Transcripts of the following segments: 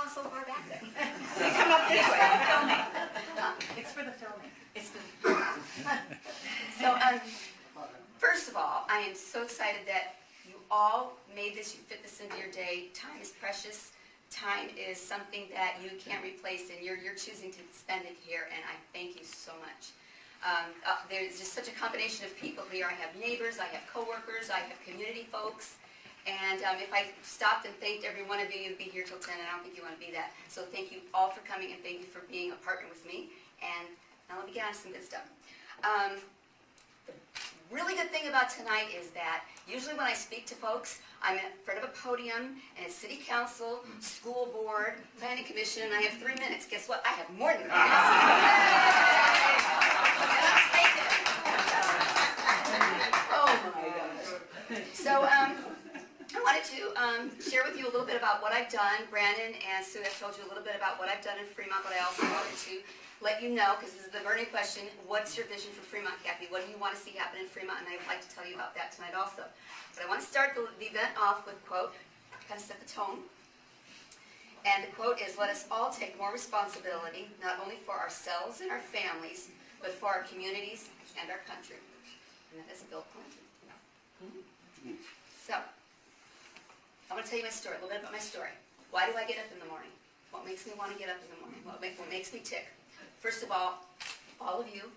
all so far back there? You come up this way. It's for the filming. It's the So, first of all, I am so excited that you all made this, you fit this into your day. Time is precious. Time is something that you can't replace, and you're choosing to spend it here, and I thank you so much. There's just such a combination of people here. I have neighbors, I have coworkers, I have community folks, and if I stopped and thanked every one of you, you'd be here till 10, and I don't think you want to be that. So thank you all for coming, and thank you for being a partner with me. And now let me get on to some good stuff. The really good thing about tonight is that usually when I speak to folks, I'm in front of a podium, and it's city council, school board, planning commission, and I have 3 minutes. Guess what? I have more than 3 minutes. Oh my gosh. So I wanted to share with you a little bit about what I've done. Brandon and Sue have told you a little bit about what I've done in Fremont, but I also wanted to let you know, because this is the burning question, what's your vision for Fremont, Kathy? What do you want to see happen in Fremont? And I'd like to tell you about that tonight also. But I want to start the event off with a quote, kind of set the tone. And the quote is, "Let us all take more responsibility, not only for ourselves and our families, but for our communities and our country." And that is Bill Clinton. So, I'm going to tell you my story, a little bit about my story. Why do I get up in the morning? What makes me want to get up in the morning? What makes me tick? First of all of you,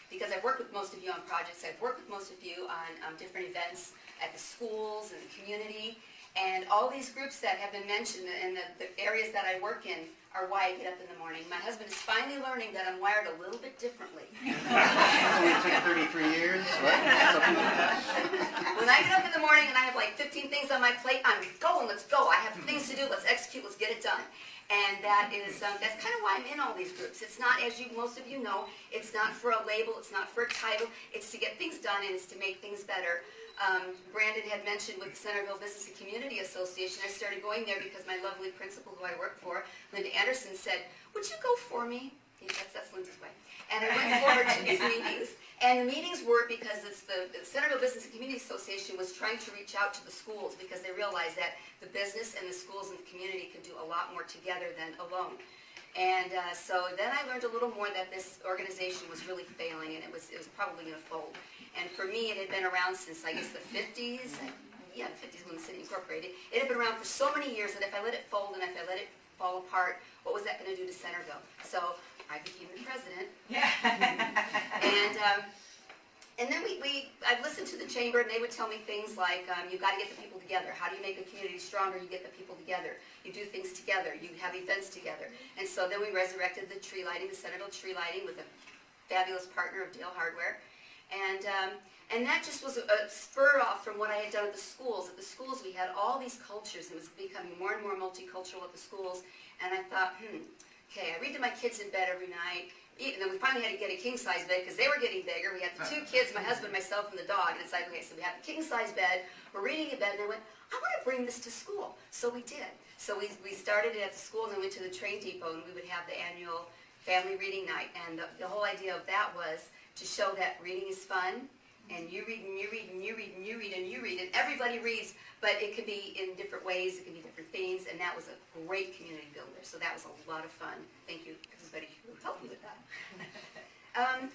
because I've worked with most of you on projects, I've worked with most of you on different events at the schools and the community, and all these groups that have been mentioned and the areas that I work in are why I get up in the morning. My husband is finally learning that I'm wired a little bit differently. It took 33 years. When I get up in the morning and I have like 15 things on my plate, I'm going, let's go. I have things to do, let's execute, let's get it done. And that is, that's kind of why I'm in all these groups. It's not, as most of you know, it's not for a label, it's not for a title, it's to get things done and it's to make things better. Brandon had mentioned with the Centerville Business and Community Association, I started going there because my lovely principal who I work for, Linda Anderson, said, "Would you go for me?" That's Linda's way. And I went forward to these meetings. And the meetings were because the Centerville Business and Community Association was trying to reach out to the schools because they realized that the business and the schools and the community could do a lot more together than alone. And so then I learned a little more that this organization was really failing, and it was probably going to fold. And for me, it had been around since, I guess, the 50s. Yeah, the 50s when the city incorporated. It had been around for so many years that if I let it fold and if I let it fall apart, what was that going to do to Centerville? So I became the president. Yeah. And then I'd listen to the chamber, and they would tell me things like, you've got to get the people together. How do you make a community stronger? You get the people together. You do things together. You have events together. And so then we resurrected the tree lighting, the Centerville tree lighting, with a fabulous partner of Dale Hardware. And that just was a spur off from what I had done at the schools. At the schools, we had all these cultures. It was becoming more and more multicultural at the schools. And I thought, okay, I read to my kids in bed every night. And then we finally had to get a king-size bed because they were getting bigger. We had the 2 kids, my husband, myself, and the dog. And it's like, okay, so we have the king-size bed. We're reading in bed. And I went, I want to bring this to school. So we did. So we started it at the school, and then went to the train depot, and we would have the annual family reading night. And the whole idea of that was to show that reading is fun. And you read, and you read, and you read, and you read, and you read, and everybody reads, but it could be in different ways, it can be different themes, and that was a great community builder, so that was a lot of fun. Thank you, everybody who helped me with that.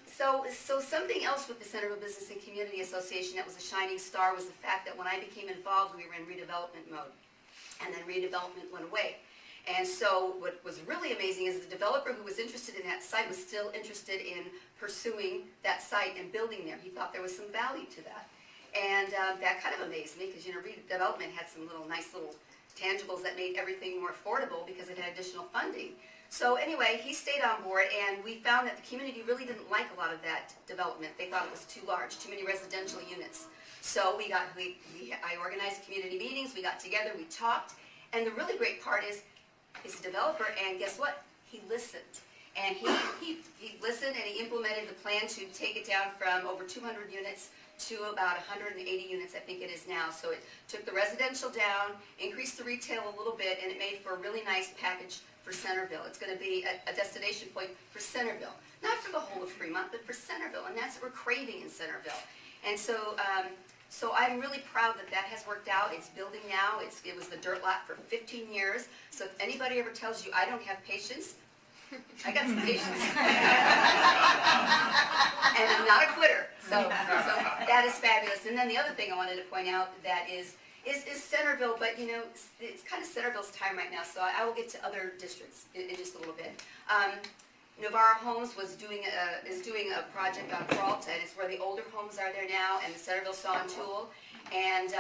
So something else with the Centerville Business and Community Association that was a shining star was the fact that when I became involved, we were in redevelopment mode, and then redevelopment went away. And so what was really amazing is the developer who was interested in that site was still interested in pursuing that site and building there. He thought there was some value to that. And that kind of amazed me because, redevelopment had some nice little tangibles that made everything more affordable because it had additional funding. So anyway, he stayed on board, and we found that the community really didn't like a lot of that development. They thought it was too large, too many residential units. So I organized community meetings, we got together, we talked, and the really great part is, he's a developer, and guess what? He listened. And he listened, and he implemented the plan to take it down from over 200 units to about 180 units, I think it is now. So it took the residential down, increased the retail a little bit, and it made for a really nice package for Centerville. It's going to be a destination point for Centerville. Not for the whole of Fremont, but for Centerville, and that's what we're craving in Centerville. And so So I'm really proud that that has worked out. It's building now. It was the dirt lot for 15 years. So if anybody ever tells you I don't have patience, I got some patience. And I'm not a quitter. So that is fabulous. And then the other thing I wanted to point out that is Centerville, but you know, it's kind of Centerville's time right now, so I will get to other districts in just a little bit. Navarro Homes is doing a project on Peralta, and it's where the older homes are there now, and the Centerville Saw and Tool. And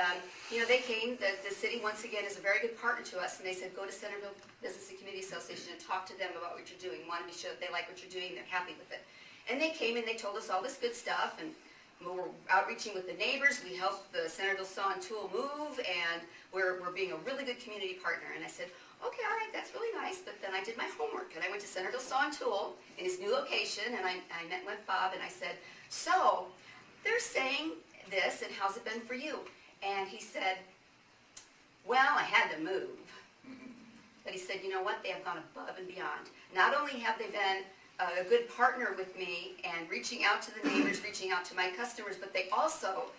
you know, they came, the city once again is a very good partner to us, and they said, go to Centerville Business and Community Association and talk to them about what you're doing. We want to be sure that they like what you're doing, they're happy with it. And they came and they told us all this good stuff, and we were outreaching with the neighbors. We helped the Centerville Saw and Tool move, and we're being a really good community partner. And I said, okay, all right, that's really nice, but then I did my homework, and I went to Centerville Saw and Tool in his new location, and I met with Bob, and I said, so, they're saying this, and how's it been for you? And he said, well, I had to move. But he said, you know what, they have gone above and beyond. Not only have they been a good partner with me and reaching out to the neighbors, reaching out to my customers, but they also,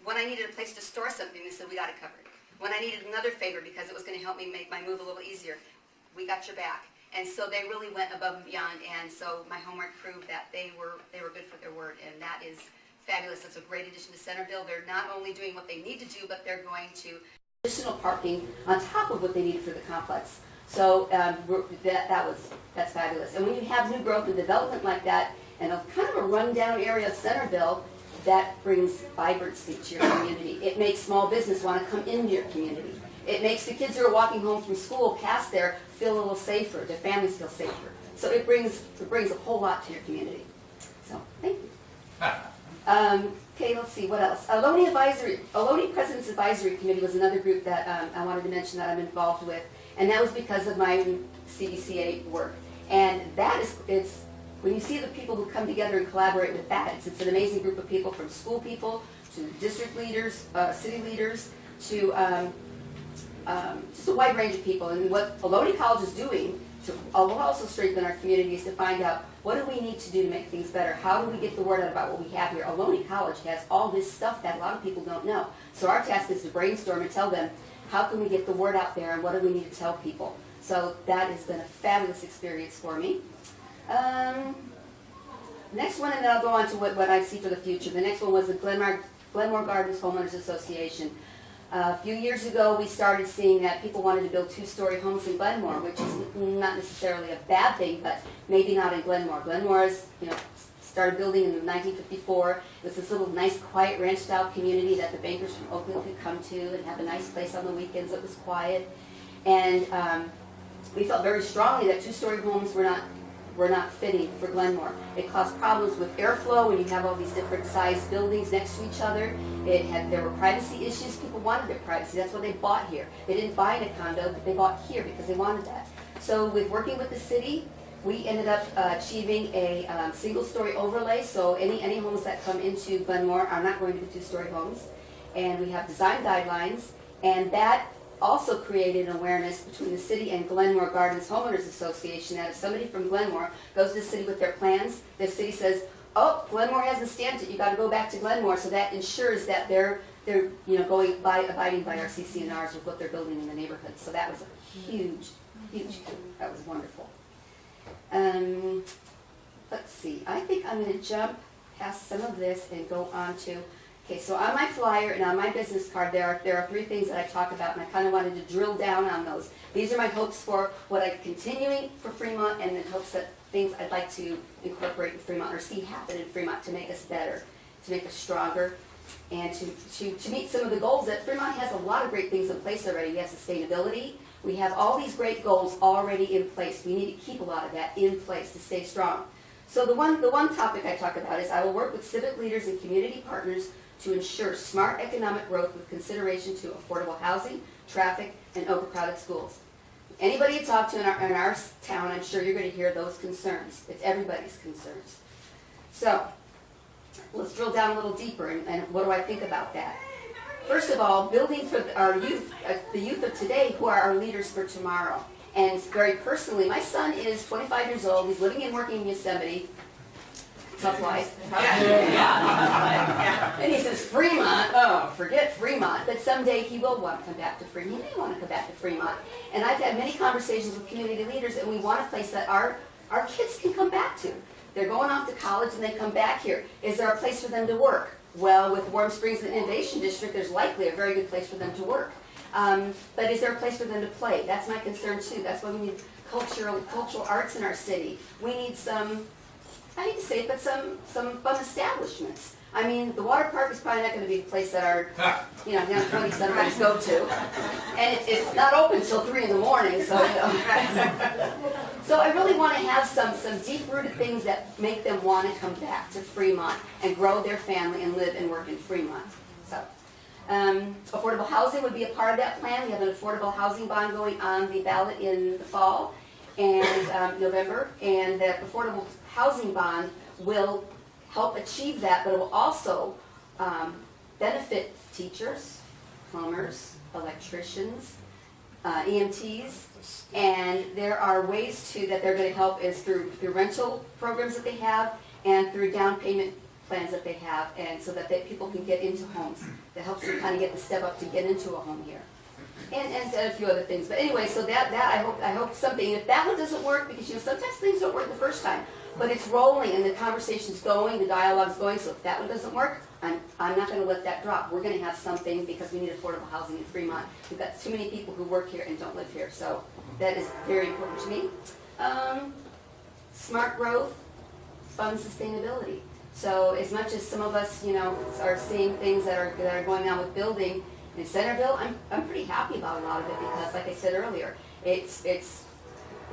when I needed a place to store something, they said, we got it covered. When I needed another favor because it was going to help me make my move a little easier, we got your back. And so they really went above and beyond, and so my homework proved that they were good for their word, and that is fabulous. It's a great addition to Centerville. They're not only doing what they need to do, but they're going to additional parking on top of what they needed for the complex. So that's fabulous. And when you have new growth and development like that, and a kind of a rundown area of Centerville, that brings vibrancy to your community. It makes small business want to come into your community. It makes the kids who are walking home from school past there feel a little safer. Their families feel safer. So it brings a whole lot to your community. So thank you. Okay, let's see, what else? Ohlone President's Advisory Committee was another group that I wanted to mention that I'm involved with, and that was because of my CBCA work. And that is, when you see the people who come together and collaborate with that, it's an amazing group of people, from school people to district leaders, city leaders, to just a wide range of people. And what Ohlone College is doing to also strengthen our community is to find out, what do we need to do to make things better? How do we get the word out about what we have here? Ohlone College has all this stuff that a lot of people don't know. So our task is to brainstorm and tell them, how can we get the word out there and what do we need to tell people? So that has been a fabulous experience for me. Next one, and then I'll go on to what I see for the future. The next one was the Glenmore Gardens Homeowners Association. A few years ago, we started seeing that people wanted to build two-story homes in Glenmore, which is not necessarily a bad thing, but maybe not in Glenmore. Glenmore is, started building in 1954. It was this little nice, quiet ranch-style community that the bankers from Oakland could come to and have a nice place on the weekends that was quiet. And we felt very strongly that two-story homes were not fitting for Glenmore. It caused problems with airflow when you have all these different sized buildings next to each other. There were privacy issues. People wanted their privacy. That's what they bought here. They didn't buy in a condo, but they bought here because they wanted that. So with working with the city, we ended up achieving a single-story overlay. So any homes that come into Glenmore are not going to be two-story homes. And we have design guidelines, and that also created an awareness between the city and Glenmore Gardens Homeowners Association that if somebody from Glenmore goes to the city with their plans, the city says, oh, Glenmore hasn't stamped it, you got to go back to Glenmore. So that ensures that they're abiding by our CC&Rs with what they're building in the neighborhood. So that was a huge, that was wonderful. Let's see, I think I'm going to jump past some of this and go on to, okay, so on my flyer and on my business card, there are three things that I talk about, and I kind of wanted to drill down on those. These are my hopes for what I'm continuing for Fremont, and then hopes that things I'd like to incorporate in Fremont or see happen in Fremont to make us better, to make us stronger, and to meet some of the goals that Fremont has. A lot of great things in place already. We have sustainability. We have all these great goals already in place. We need to keep a lot of that in place to stay strong. So the one topic I talk about is I will work with civic leaders and community partners to ensure smart economic growth with consideration to affordable housing, traffic, and overcrowded schools. Anybody you talk to in our town, I'm sure you're going to hear those concerns. It's everybody's concerns. So let's drill down a little deeper, and what do I think about that? First of all, building for our youth, the youth of today who are our leaders for tomorrow. And very personally, my son is 25 years old. He's living and working in Yosemite. Tough life. And he says, Fremont, oh forget Fremont, but someday he will want to come back to Fremont. He may want to come back to Fremont. And I've had many conversations with community leaders, and we want a place that our kids can come back to. They're going off to college and they come back here. Is there a place for them to work? Well, with Warm Springs and Innovation District, there's likely a very good place for them to work. But is there a place for them to play? That's my concern too. That's why we need cultural arts in our city. We need some, I hate to say it, but some fun establishments. I mean, the water park is probably not going to be the place that our, young 20-somethings go to. And it's not open until 3 in the morning, so, So I really want to have some deep-rooted things that make them want to come back to Fremont and grow their family and live and work in Fremont. So, affordable housing would be a part of that plan. We have an affordable housing bond going on the ballot in the fall and November, and that affordable housing bond will help achieve that, but it will also benefit teachers, plumbers, electricians, EMTs, and there are ways too that they're going to help is through rental programs that they have and through down payment plans that they have, and so that people can get into homes. That helps them kind of get the step up to get into a home here. And a few other things. But anyway, so that I hope something, if that one doesn't work, because sometimes things don't work the first time, but it's rolling and the conversation's going, the dialogue's going, so if that one doesn't work, I'm not going to let that drop. We're going to have something because we need affordable housing in Fremont. We've got too many people who work here and don't live here, so that is very important to me. Smart growth, fund sustainability. So as much as some of us, are seeing things that are going on with building in Centerville, I'm pretty happy about a lot of it because, like I said earlier, it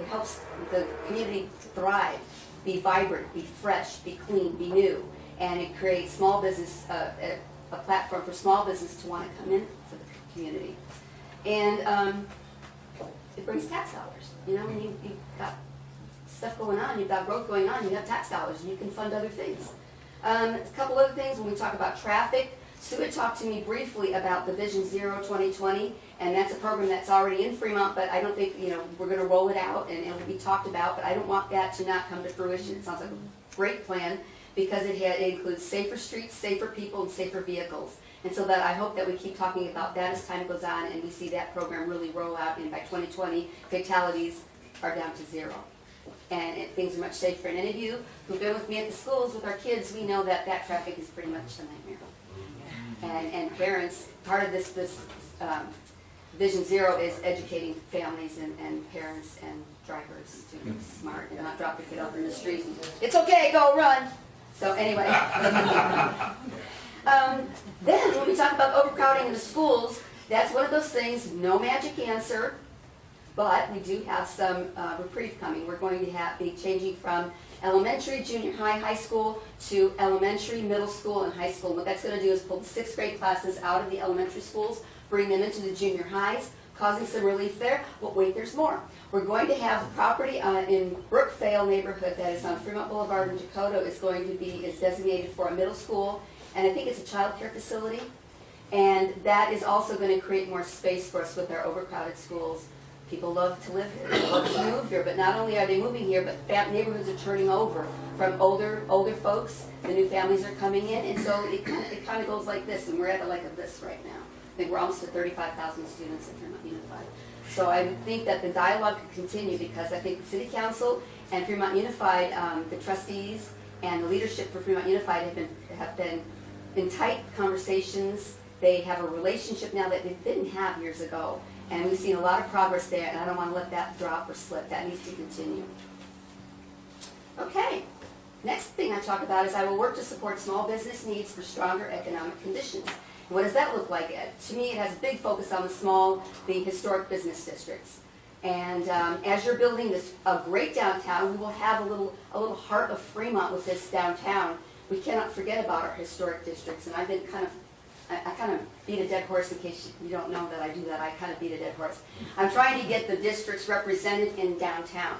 helps the community thrive, be vibrant, be fresh, be clean, be new, and it creates small business, a platform for small business to want to come in for the community, and it brings tax dollars. When you've got stuff going on, you've got growth going on, you have tax dollars, and you can fund other things. A couple other things when we talk about traffic. Sue had talked to me briefly about the Vision Zero 2020, and that's a program that's already in Fremont, but I don't think, we're going to roll it out, and it will be talked about, but I don't want that to not come to fruition. It sounds like a great plan, because it includes safer streets, safer people, and safer vehicles. And so that I hope that we keep talking about that as time goes on, and we see that program really roll out, and by 2020, fatalities are down to 0. And things are much safer. And any of you who've been with me at the schools with our kids, we know that traffic is pretty much a nightmare. And parents, part of this Vision Zero is educating families and parents and drivers to be smart and not drop their kid off in the street. It's okay, go run. So anyway. Then when we talk about overcrowding in the schools, that's one of those things, no magic answer, but we do have some reprieve coming. We're going to be changing from elementary, junior high, high school to elementary, middle school, and high school. What that's going to do is pull the 6th grade classes out of the elementary schools, bring them into the junior highs, causing some relief there. But wait, there's more. We're going to have the property in Brookvale neighborhood that is on Fremont Boulevard in Dakota is designated for a middle school, and I think it's a child care facility. And that is also going to create more space for us with our overcrowded schools. People love to live here, they love to move here, but not only are they moving here, but neighborhoods are turning over from older folks. The new families are coming in, and so it kind of goes like this, and we're at this right now. I think we're almost at 35,000 students in Fremont Unified. So I would think that the dialogue could continue because I think the City Council and Fremont Unified, the trustees and the leadership for Fremont Unified have been in tight conversations. They have a relationship now that they didn't have years ago. And we've seen a lot of progress there, and I don't want to let that drop or slip. That needs to continue. Okay, next thing I talk about is I will work to support small business needs for stronger economic conditions. What does that look like? To me, it has a big focus on the historic business districts. And as you're building a great downtown, we will have a little heart of Fremont with this downtown. We cannot forget about our historic districts, and I've been I kind of beat a dead horse in case you don't know that I do that. I kind of beat a dead horse. I'm trying to get the districts represented in downtown.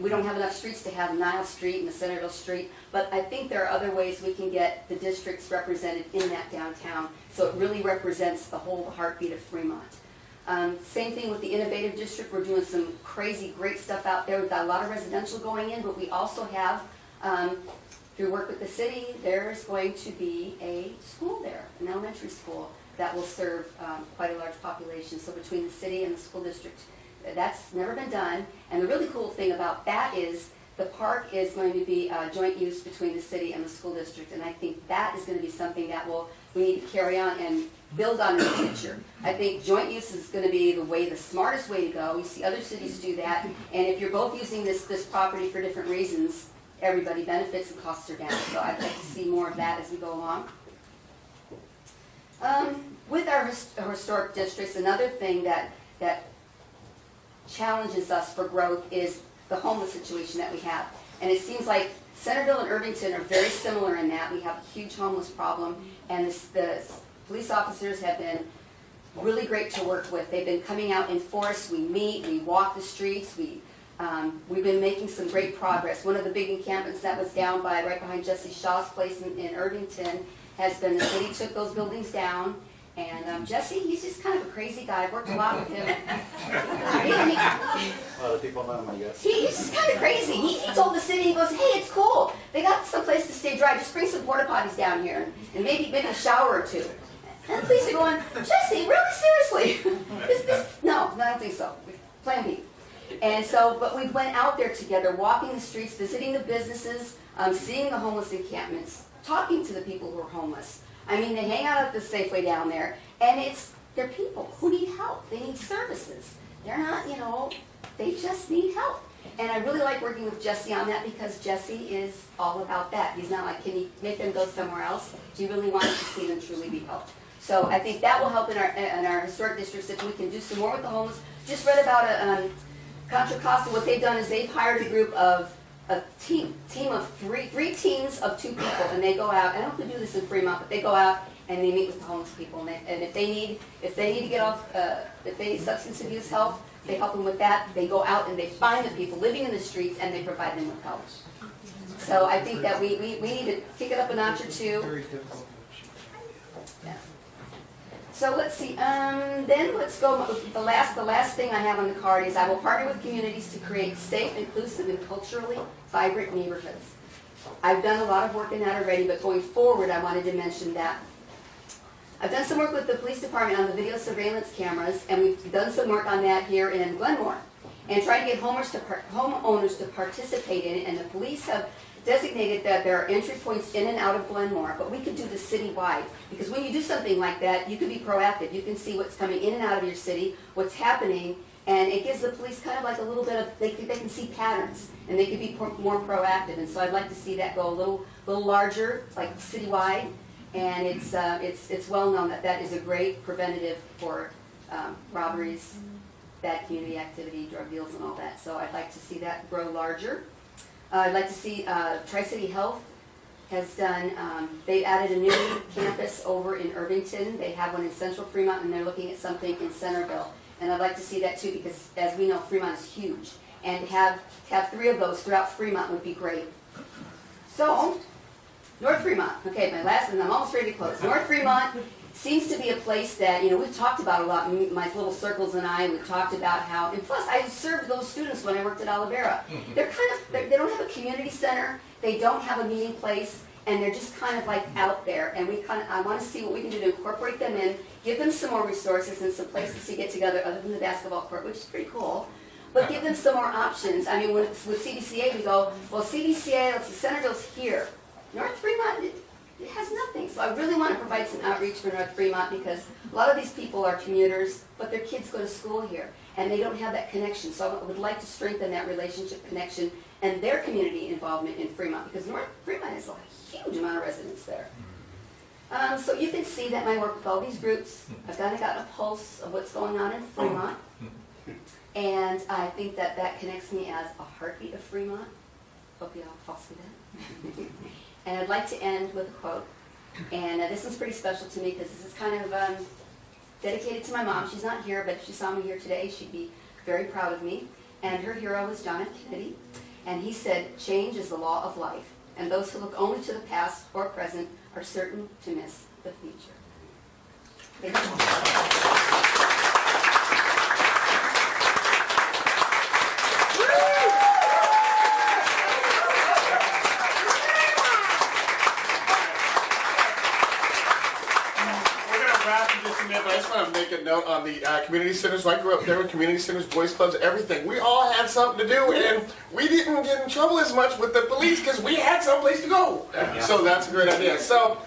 We don't have enough streets to have Nile Street and the Centerville Street, but I think there are other ways we can get the districts represented in that downtown so it really represents the whole heartbeat of Fremont. Same thing with the Innovative District. We're doing some crazy, great stuff out there. We've got a lot of residential going in, but we also have through work with the city, there's going to be a school there, an elementary school that will serve quite a large population. So between the city and the school district, that's never been done. And the really cool thing about that is the park is going to be joint use between the city and the school district. And I think that is going to be something that we need to carry on and build on in the future. I think joint use is going to be the smartest way to go. You see other cities do that. And if you're both using this property for different reasons, everybody benefits and costs are down. So I'd like to see more of that as we go along. With our historic districts, another thing that challenges us for growth is the homeless situation that we have. And it seems like Centerville and Irvington are very similar in that we have a huge homeless problem, and the police officers have been really great to work with. They've been coming out in force, we meet, we walk the streets, we've been making some great progress. One of the big encampments that was down right behind Jesse Shaw's place in Irvington has been the city took those buildings down. And Jesse, he's just kind of a crazy guy. I've worked a lot with him. A lot of people know him, I guess. He's just kind of crazy. He told the city, he goes, hey, it's cool. They got some place to stay dry. Just bring some porta potties down here and maybe a shower or two. And the police are going, Jesse, really seriously? No, I don't think so. Plan B. And so, but we went out there together, walking the streets, visiting the businesses, seeing the homeless encampments, talking to the people who are homeless. I mean, they hang out at the Safeway down there, and they're people who need help. They need services. They're not, they just need help. And I really like working with Jesse on that because Jesse is all about that. He's not like, can you make them go somewhere else? Do you really want to see them truly be helped? So I think that will help in our historic districts if we can do some more with the homeless. Just read about Contra Costa. What they've done is they've hired a group of a team of three teams of 2 people, and they go out. I don't know if they do this in Fremont, but they go out and they meet with the homeless people. And if they need to get off, if they need substance abuse help, they help them with that. They go out and they find the people living in the streets and they provide them with help. So I think that we need to kick it up a notch or two. Very difficult. Yeah. So let's see, then let's go, the last thing I have on the card is I will partner with communities to create safe, inclusive, and culturally vibrant neighborhoods. I've done a lot of work in that already, but going forward I wanted to mention that. I've done some work with the police department on the video surveillance cameras, and we've done some work on that here in Glenmore, and trying to get homeowners to participate in it, and the police have designated that there are entry points in and out of Glenmore, but we could do this citywide, because when you do something like that, you can be proactive. You can see what's coming in and out of your city, what's happening, and it gives the police kind of like a little bit of, they can see patterns, and they can be more proactive, and so I'd like to see that go a little larger, like citywide, and it's well known that is a great preventative for robberies, bad community activity, drug deals, and all that, so I'd like to see that grow larger. I'd like to see Tri-City Health has done, they added a new campus over in Irvington. They have one in Central Fremont, and they're looking at something in Centerville. And I'd like to see that too, because as we know, Fremont is huge. And to have 3 of those throughout Fremont would be great. So, North Fremont. Okay, my last, and I'm almost ready to close. North Fremont seems to be a place that, we've talked about a lot, my little circles and I, we've talked about how, and plus I served those students when I worked at Olivera. They're they don't have a community center, they don't have a meeting place, and they're just kind of like out there, and I want to see what we can do to incorporate them in, give them some more resources and some places to get together other than the basketball court, which is pretty cool, but give them some more options. I mean, with CBCA we go, well, CBCA, let's see, Centerville's here. North Fremont, it has nothing. So I really want to provide some outreach for North Fremont, because a lot of these people are commuters, but their kids go to school here, and they don't have that connection. So I would like to strengthen that relationship connection and their community involvement in Fremont, because North Fremont has a huge amount of residents there. So you can see that my work with all these groups, I've kind of gotten a pulse of what's going on in Fremont, and I think that connects me as a heartbeat of Fremont. Hope you all see that. And I'd like to end with a quote, and this one's pretty special to me because this is kind of dedicated to my mom. She's not here, but if she saw me here today, she'd be very proud of me. And her hero was John F. Kennedy, and he said, "Change is the law of life, and those who look only to the past or present are certain to miss the future." Thank you. wrap in just a minute, but I just want to make a note on the community centers. So I grew up there with community centers, boys clubs, everything. We all had something to do, and we didn't get in trouble as much with the police because we had someplace to go. So that's a great idea. So.